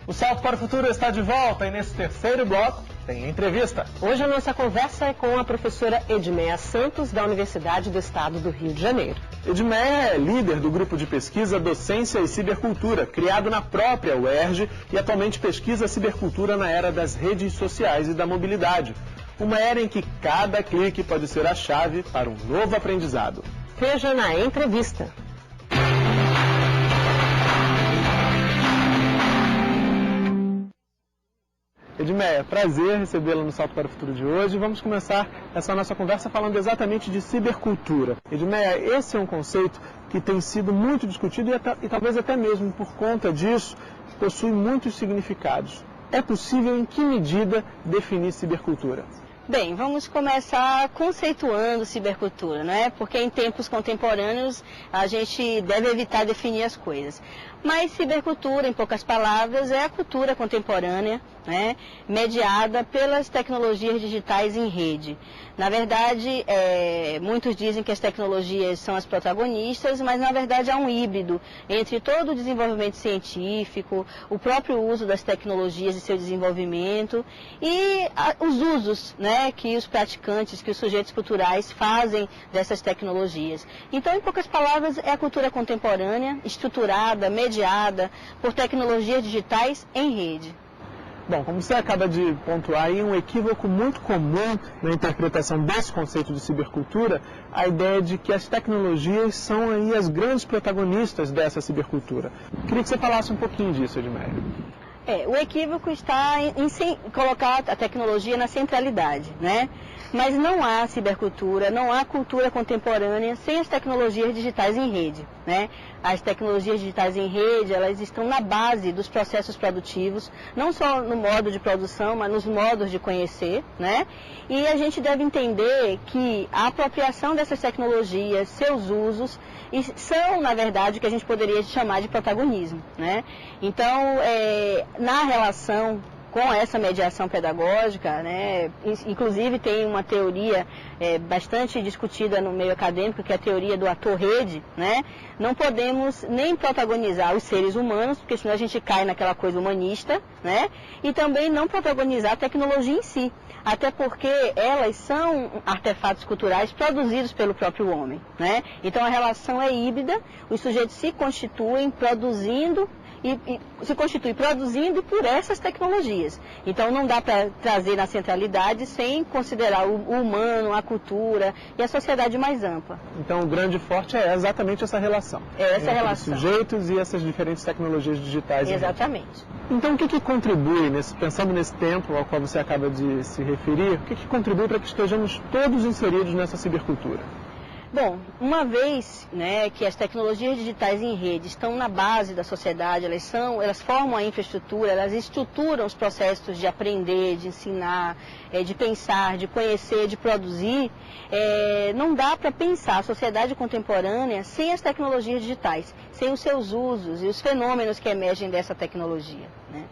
O Salto para o Futuro está de volta e nesse terceiro bloco tem entrevista. Hoje a nossa conversa é com a professora Edmeia Santos, da Universidade do Estado do Rio de Janeiro. Edmeia é líder do grupo de pesquisa Docência e Cibercultura, criado na própria UERJ e atualmente pesquisa cibercultura na era das redes sociais e da mobilidade. Uma era em que cada clique pode ser a chave para um novo aprendizado. Veja na entrevista. Edmeia, prazer recebê-la no Salto para o Futuro de hoje. Vamos começar essa nossa conversa falando exatamente de cibercultura. Edmeia, esse é um conceito que tem sido muito discutido e talvez até mesmo por conta disso possui muitos significados. É possível, em que medida, definir cibercultura? Bem, vamos começar conceituando cibercultura, né? Porque em tempos contemporâneos a gente deve evitar definir as coisas. Mas cibercultura, em poucas palavras, é a cultura contemporânea, né? Mediada pelas tecnologias digitais em rede. Na verdade, muitos dizem que as tecnologias são as protagonistas, mas na verdade há um híbrido entre todo o desenvolvimento científico, o próprio uso das tecnologias e seu desenvolvimento e os usos, né, que os praticantes, que os sujeitos culturais fazem dessas tecnologias. Então, em poucas palavras, é a cultura contemporânea, estruturada, mediada por tecnologias digitais em rede. Bom, como você acaba de pontuar aí, um equívoco muito comum na interpretação desse conceito de cibercultura, a ideia de que as tecnologias são aí as grandes protagonistas dessa cibercultura. Queria que você falasse um pouquinho disso, Edmeia. O equívoco está em colocar a tecnologia na centralidade, né? Mas não há cibercultura, não há cultura contemporânea sem as tecnologias digitais em rede, né? As tecnologias digitais em rede, elas estão na base dos processos produtivos, não só no modo de produção, mas nos modos de conhecer, né? E a gente deve entender que a apropriação dessas tecnologias, seus usos, são, na verdade, o que a gente poderia chamar de protagonismo, né? Então, na relação com essa mediação pedagógica, né, inclusive tem uma teoria bastante discutida no meio acadêmico, que é a teoria do ator-rede, né? Não podemos nem protagonizar os seres humanos, porque senão a gente cai naquela coisa humanista, né? E também não protagonizar a tecnologia em si, até porque elas são artefatos culturais produzidos pelo próprio homem, né? Então a relação é híbrida, os sujeitos se constituem produzindo e se constitui produzindo por essas tecnologias. Então não dá para trazer na centralidade sem considerar o humano, a cultura e a sociedade mais ampla. Então o grande forte é exatamente essa relação. Essa relação. Os sujeitos e essas diferentes tecnologias digitais. Exatamente. Então o que contribui, pensando nesse tempo ao qual você acaba de se referir, o que contribui para que estejamos todos inseridos nessa cibercultura? Bom, uma vez, né, que as tecnologias digitais em rede estão na base da sociedade, elas formam a infraestrutura, elas estruturam os processos de aprender, de ensinar, de pensar, de conhecer, de produzir, não dá para pensar a sociedade contemporânea sem as tecnologias digitais, sem os seus usos e os fenômenos que emergem dessa tecnologia, né?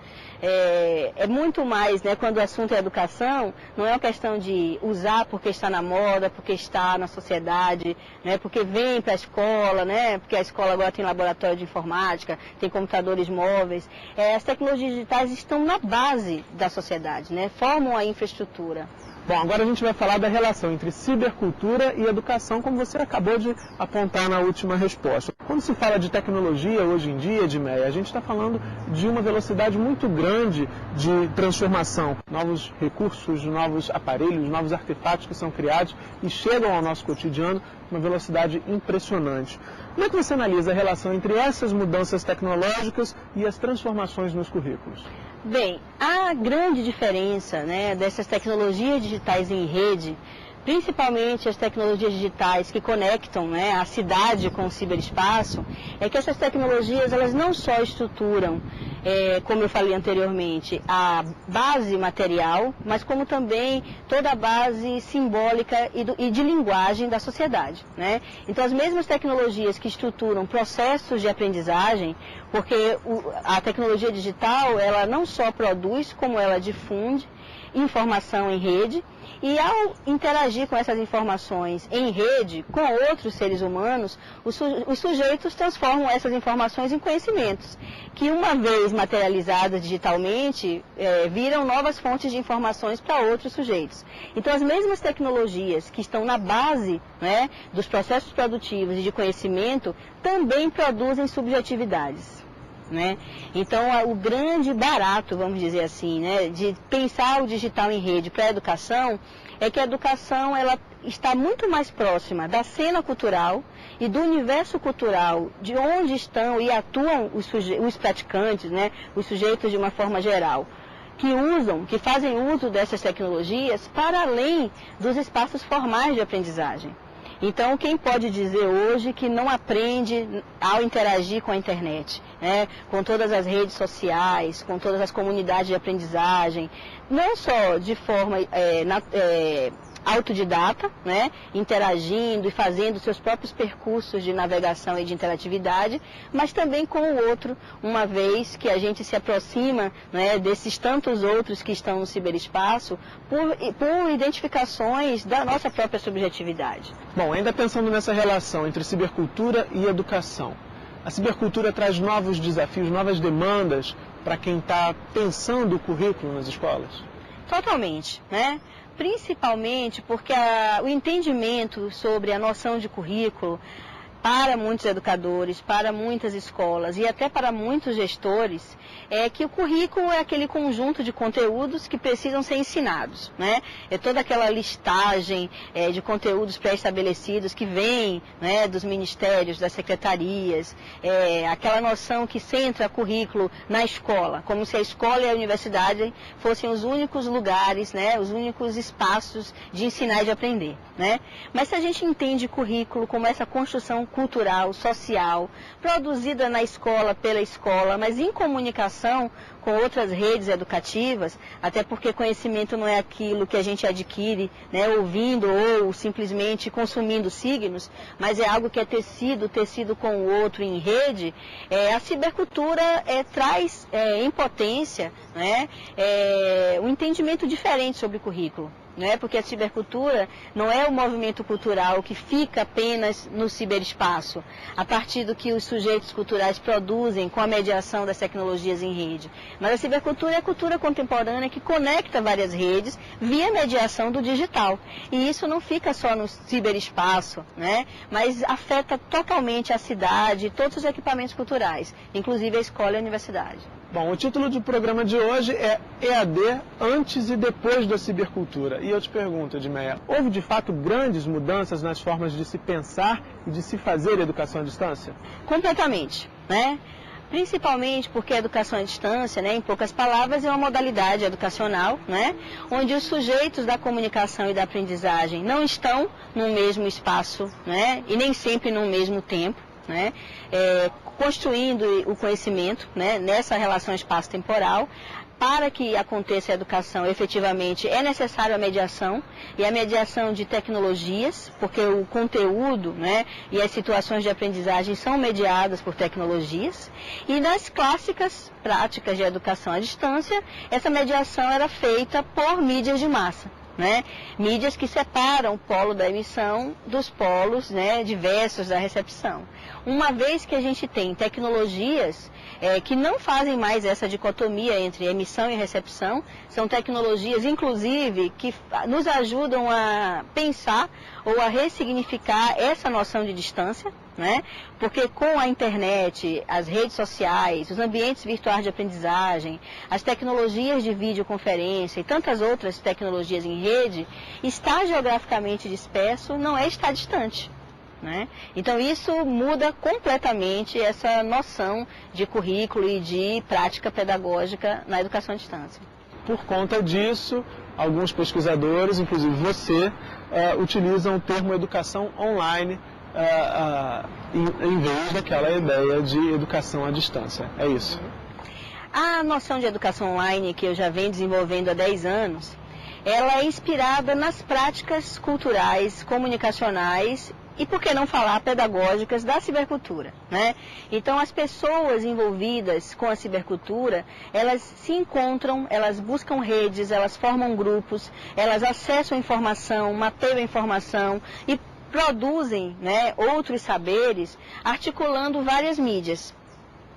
É muito mais, né, quando o assunto é educação, não é uma questão de usar porque está na moda, porque está na sociedade, né, porque vem para a escola, né, porque a escola agora tem laboratório de informática, tem computadores móveis. As tecnologias digitais estão na base da sociedade, né, formam a infraestrutura. Bom, agora a gente vai falar da relação entre cibercultura e educação, como você acabou de apontar na última resposta. Quando se fala de tecnologia hoje em dia, Edmeia, a gente está falando de uma velocidade muito grande de transformação. Novos recursos, novos aparelhos, novos artefatos que são criados e chegam ao nosso cotidiano com uma velocidade impressionante. Como é que você analisa a relação entre essas mudanças tecnológicas e as transformações nos currículos? Bem, a grande diferença, né, dessas tecnologias digitais em rede, principalmente as tecnologias digitais que conectam, né, a cidade com o ciberespaço, é que essas tecnologias elas não só estruturam, como eu falei anteriormente, a base material, mas como também toda a base simbólica e de linguagem da sociedade, né? Então as mesmas tecnologias que estruturam processos de aprendizagem, porque a tecnologia digital ela não só produz, como ela difunde, informação em rede, e ao interagir com essas informações em rede, com outros seres humanos, os sujeitos transformam essas informações em conhecimentos, que uma vez materializadas digitalmente, viram novas fontes de informações para outros sujeitos. Então, as mesmas tecnologias que estão na base, né, dos processos produtivos e de conhecimento, também produzem subjetividades. Né? Então, o grande barato, vamos dizer assim, né, de pensar o digital em rede para a educação, é que a educação ela está muito mais próxima da cena cultural e do universo cultural, de onde estão e atuam os praticantes, né, os sujeitos de uma forma geral, que fazem uso dessas tecnologias para além dos espaços formais de aprendizagem. Então, quem pode dizer hoje que não aprende ao interagir com a internet, né? Com todas as redes sociais, com todas as comunidades de aprendizagem, não só de forma autodidata, né? Interagindo e fazendo seus próprios percursos de navegação e de interatividade, mas também com o outro, uma vez que a gente se aproxima, né, desses tantos outros que estão no ciberespaço, por identificações da nossa própria subjetividade. Bom, ainda pensando nessa relação entre cibercultura e educação, a cibercultura traz novos desafios, novas demandas para quem está pensando o currículo nas escolas? Totalmente, né? Principalmente porque o entendimento sobre a noção de currículo para muitos educadores, para muitas escolas e até para muitos gestores, é que o currículo é aquele conjunto de conteúdos que precisam ser ensinados, né? É toda aquela listagem de conteúdos pré-estabelecidos que vem, né, dos ministérios, das secretarias, aquela noção que centra currículo na escola, como se a escola e a universidade fossem os únicos lugares, né, os únicos espaços de ensinar e de aprender, né? Mas se a gente entende currículo como essa construção cultural, social, produzida na escola, pela escola, mas em comunicação com outras redes educativas, até porque conhecimento não é aquilo que a gente adquire, né, ouvindo ou simplesmente consumindo signos, mas é algo que é tecido com o outro em rede. A cibercultura traz em potência, né, um entendimento diferente sobre o currículo. Né? Porque a cibercultura não é o movimento cultural que fica apenas no ciberespaço, a partir do que os sujeitos culturais produzem com a mediação das tecnologias em rede. Mas a cibercultura é a cultura contemporânea que conecta várias redes via mediação do digital. E isso não fica só no ciberespaço, né? Mas afeta totalmente a cidade e todos os equipamentos culturais, inclusive a escola e a universidade. Bom, o título do programa de hoje é EAD antes e depois da cibercultura. E eu te pergunto, Edmeia, houve de fato grandes mudanças nas formas de se pensar e de se fazer educação à distância? Completamente, né? Principalmente porque a educação à distância, né, em poucas palavras, é uma modalidade educacional, né, onde os sujeitos da comunicação e da aprendizagem não estão no mesmo espaço, né, e nem sempre no mesmo tempo, né, construindo o conhecimento, né, nessa relação espaço-temporal. Para que aconteça a educação efetivamente é necessário a mediação, e a mediação de tecnologias, porque o conteúdo, né, e as situações de aprendizagem são mediadas por tecnologias, e nas clássicas práticas de educação à distância, essa mediação era feita por mídias de massa. Né? Mídias que separam o polo da emissão dos polos, né, diversos da recepção. Uma vez que a gente tem tecnologias que não fazem mais essa dicotomia entre emissão e recepção, são tecnologias, inclusive, que nos ajudam a pensar ou a ressignificar essa noção de distância, né? Porque com a internet, as redes sociais, os ambientes virtuais de aprendizagem, as tecnologias de videoconferência e tantas outras tecnologias em rede, estar geograficamente disperso não é estar distante. Né? Então isso muda completamente essa noção de currículo e de prática pedagógica na educação à distância. Por conta disso, alguns pesquisadores, inclusive você, utilizam o termo educação online em vez daquela ideia de educação à distância. É isso? A noção de educação online, que eu já venho desenvolvendo há 10 anos, ela é inspirada nas práticas culturais, comunicacionais e por que não falar pedagógicas da cibercultura, né? Então as pessoas envolvidas com a cibercultura, elas se encontram, elas buscam redes, elas formam grupos, elas acessam informação, mapeiam informação e produzem, né, outros saberes articulando várias mídias.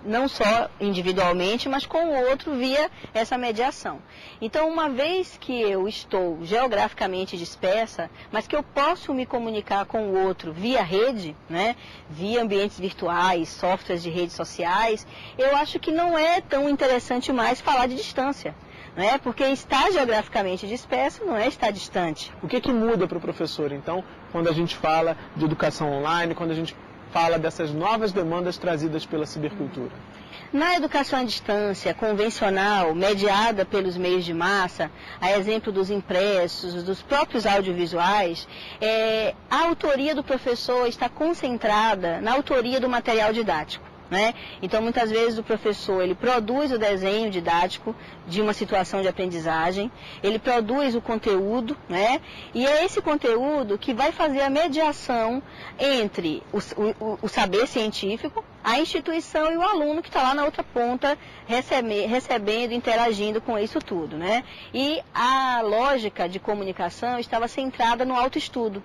Não só individualmente, mas com o outro via essa mediação. Então, uma vez que eu estou geograficamente dispersa, mas que eu posso me comunicar com o outro via rede, né, via ambientes virtuais, softwares de redes sociais, eu acho que não é tão interessante mais falar de distância. Né? Porque estar geograficamente disperso não é estar distante. O que muda para o professor, então, quando a gente fala de educação online, quando a gente fala dessas novas demandas trazidas pela cibercultura? Na educação à distância convencional, mediada pelos meios de massa, a exemplo dos impressos, dos próprios audiovisuais, a autoria do professor está concentrada na autoria do material didático. Né? Então, muitas vezes o professor ele produz o desenho didático de uma situação de aprendizagem, ele produz o conteúdo, né? E é esse conteúdo que vai fazer a mediação entre o saber científico, a instituição e o aluno que está lá na outra ponta recebendo, interagindo com isso tudo. Né? E a lógica de comunicação estava centrada no autoestudo.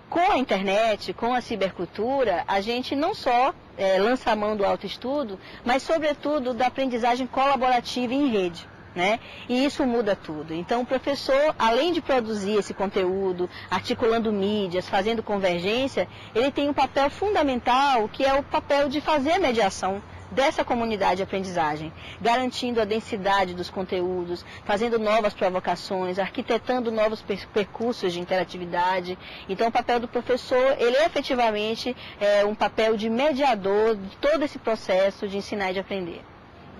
Com a internet, com a cibercultura, a gente não só lança a mão do autoestudo, mas sobretudo da aprendizagem colaborativa em rede. Né? E isso muda tudo. Então o professor, além de produzir esse conteúdo, articulando mídias, fazendo convergência, ele tem um papel fundamental, que é o papel de fazer a mediação dessa comunidade de aprendizagem, garantindo a densidade dos conteúdos, fazendo novas provocações, arquitetando novos percursos de interatividade. Então o papel do professor, ele efetivamente é um papel de mediador de todo esse processo de ensinar e de aprender.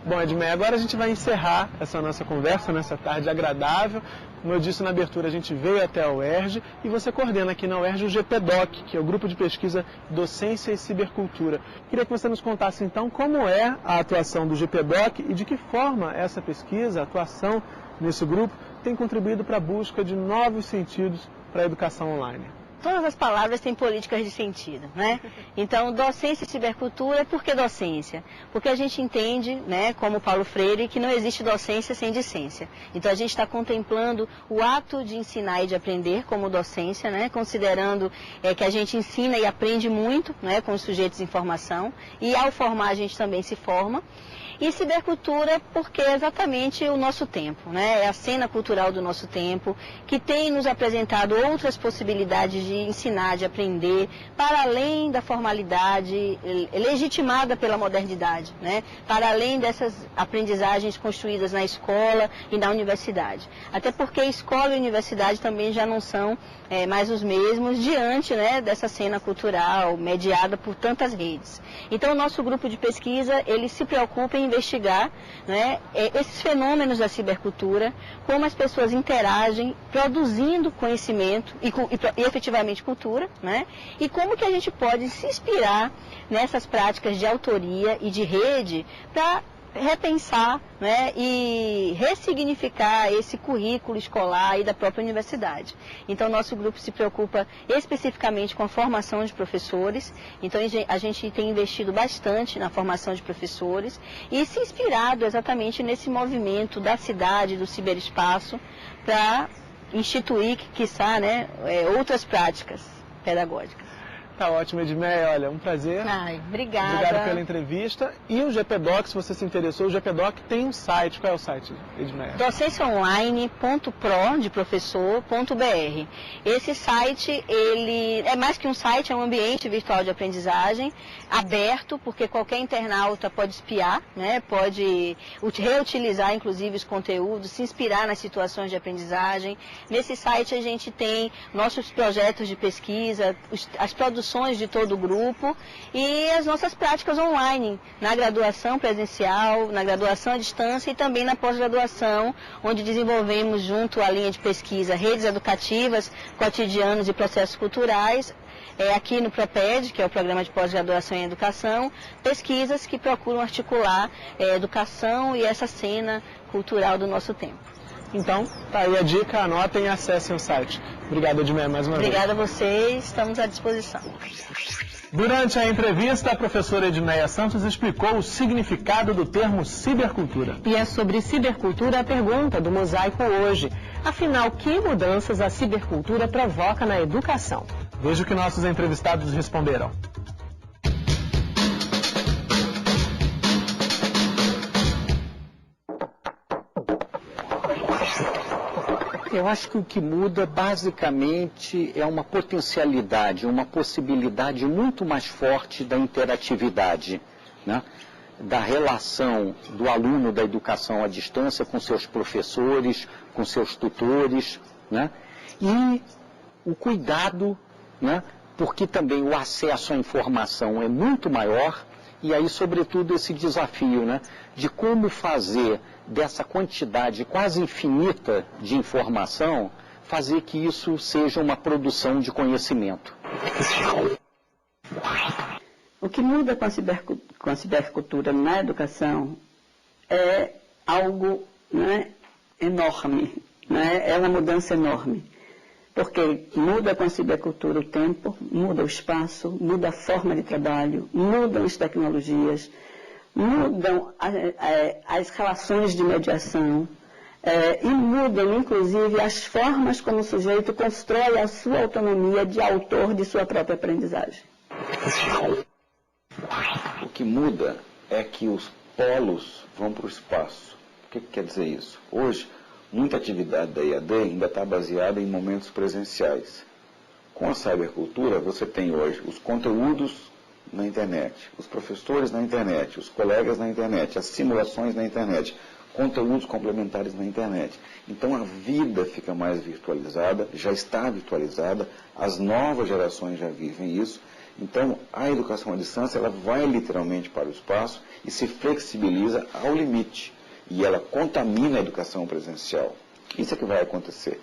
Bom, Edmeia, agora a gente vai encerrar essa nossa conversa nessa tarde agradável. Como eu disse na abertura, a gente veio até a UERJ e você coordena aqui na UERJ o GPDoc, que é o Grupo de Pesquisa Docência e Cibercultura. Queria que você nos contasse então como é a atuação do GPDoc e de que forma essa pesquisa, a atuação nesse grupo, tem contribuído para a busca de novos sentidos para a educação online. Todas as palavras têm políticas de sentido, né? Então, docência e cibercultura, por que docência? Porque a gente entende, né, como Paulo Freire, que não existe docência sem discência. Então, a gente está contemplando o ato de ensinar e de aprender como docência, né, considerando que a gente ensina e aprende muito, né, com os sujeitos de informação, e ao formar a gente também se forma. E cibercultura porque é exatamente o nosso tempo, né? É a cena cultural do nosso tempo, que tem nos apresentado outras possibilidades de ensinar, de aprender, para além da formalidade legitimada pela modernidade, né? Para além dessas aprendizagens construídas na escola e na universidade. Até porque escola e universidade também já não são mais os mesmos diante, né, dessa cena cultural mediada por tantas redes. Então, o nosso grupo de pesquisa, ele se preocupa em investigar, né, esses fenômenos da cibercultura, como as pessoas interagem, produzindo conhecimento e efetivamente cultura, né, e como que a gente pode se inspirar nessas práticas de autoria e de rede para repensar, né, e ressignificar esse currículo escolar e da própria universidade. Então, nosso grupo se preocupa especificamente com a formação de professores. Então, a gente tem investido bastante na formação de professores e se inspirado exatamente nesse movimento da cidade, do ciberespaço, para instituir, quiçá, né, outras práticas pedagógicas. Tá ótimo, Edmeia. Olha, um prazer. Ai, obrigada. Obrigado pela entrevista. E o GPDoc, se você se interessou, o GPDoc tem um site. Qual é o site, Edmeia? docenciaonline.pro, de professor.br. Esse site, ele é mais que um site, é um ambiente virtual de aprendizagem, aberto, porque qualquer internauta pode espiar, né? Pode reutilizar, inclusive, os conteúdos, se inspirar nas situações de aprendizagem. Nesse site a gente tem nossos projetos de pesquisa, as produções de todo o grupo e as nossas práticas online, na graduação presencial, na graduação à distância e também na pós-graduação, onde desenvolvemos junto à linha de pesquisa redes educativas, cotidianos e processos culturais, aqui no PROPED, que é o Programa de Pós-Graduação em Educação, pesquisas que procuram articular educação e essa cena cultural do nosso tempo. Então, tá aí a dica, anotem e acessem o site. Obrigado, Edmeia, mais uma vez. Obrigada a vocês, estamos à disposição. Durante a entrevista, a professora Edmeia Santos explicou o significado do termo cibercultura. E é sobre cibercultura a pergunta do Mosaico hoje. Afinal, que mudanças a cibercultura provoca na educação? Veja o que nossos entrevistados responderam. Eu acho que o que muda basicamente é uma potencialidade, uma possibilidade muito mais forte da interatividade, né? Da relação do aluno da educação à distância com seus professores, com seus tutores, né? E o cuidado, né? Porque também o acesso à informação é muito maior. E aí, sobretudo, esse desafio, né, de como fazer dessa quantidade quase infinita de informação, fazer que isso seja uma produção de conhecimento. O que muda com a cibercultura na educação é algo, né, enorme, né, é uma mudança enorme. Porque muda com a cibercultura o tempo, muda o espaço, muda a forma de trabalho, mudam as tecnologias, mudam as relações de mediação e mudam, inclusive, as formas como o sujeito constrói a sua autonomia de autor de sua própria aprendizagem. O que muda é que os polos vão para o espaço. O que quer dizer isso? Hoje, muita atividade da EAD ainda está baseada em momentos presenciais. Com a cybercultura, você tem hoje os conteúdos na internet, os professores na internet, os colegas na internet, as simulações na internet, conteúdos complementares na internet. Então a vida fica mais virtualizada, já está virtualizada, as novas gerações já vivem isso. Então a educação à distância ela vai literalmente para o espaço e se flexibiliza ao limite. E ela contamina a educação presencial. Isso é que vai acontecer.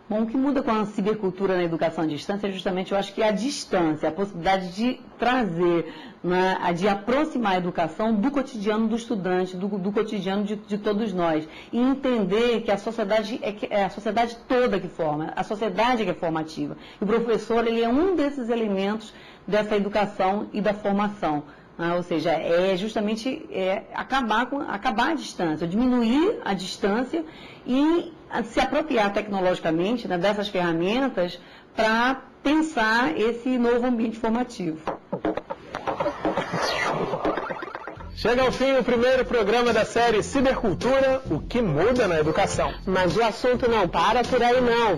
Bom, o que muda com a cibercultura na educação à distância é justamente, eu acho que a distância, a possibilidade de trazer, né, de aproximar a educação do cotidiano do estudante, do cotidiano de todos nós. E entender que a sociedade é a sociedade toda que forma, a sociedade que é formativa. E o professor, ele é um desses elementos dessa educação e da formação. Ou seja, é justamente acabar a distância, diminuir a distância e se apropriar tecnologicamente, né, dessas ferramentas para pensar esse novo ambiente formativo. Chega ao fim o primeiro programa da série Cibercultura, o que muda na educação. Mas o assunto não para por aí não.